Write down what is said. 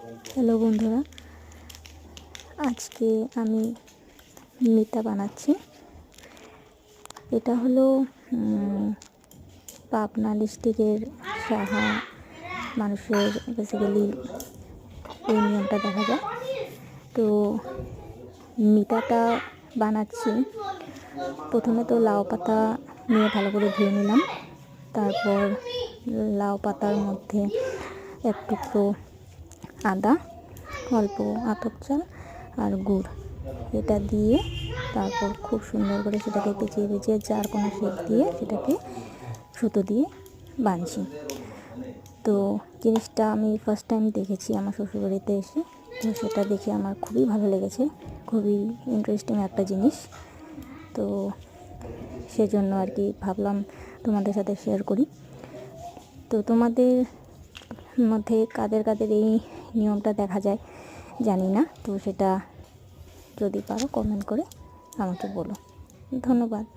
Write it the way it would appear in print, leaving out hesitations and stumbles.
Hello বন্ধুরা, আজকে আমি মিতা বানাচ্ছি। এটা হলো পাবনা ডিস্ট্রিক্টের সাহা মানুষের বেসিক্যালি এই নিয়মটা দেখা যায়। তো মিতাটা বানাচ্ছি, প্রথমে তো লাউ পাতা নিয়ে ভালো করে ধুয়ে নিলাম। তারপর লাউ পাতার মধ্যে এক টুকরো আদা, অল্প আতপ চাল আর গুড় এটা দিয়ে তারপর খুব সুন্দর করে সেটাকে পেঁচিয়ে পেঁচিয়ে চার কোনা শেপ দিয়ে সেটাকে সুতো দিয়ে বাঁধছি। তো জিনিসটা আমি ফার্স্ট টাইম দেখেছি আমার শ্বশুরবাড়িতে এসে, তো সেটা দেখে আমার খুবই ভালো লেগেছে, খুবই ইন্টারেস্টিং একটা জিনিস। তো সেজন্য আর কি ভাবলাম তোমাদের সাথে শেয়ার করি। তো তোমাদের মধ্যে কাদের কাদের এই নিয়মটা দেখা যায় জানি না, তো সেটা যদি পারো কমেন্ট করে আমাকে বলো। ধন্যবাদ।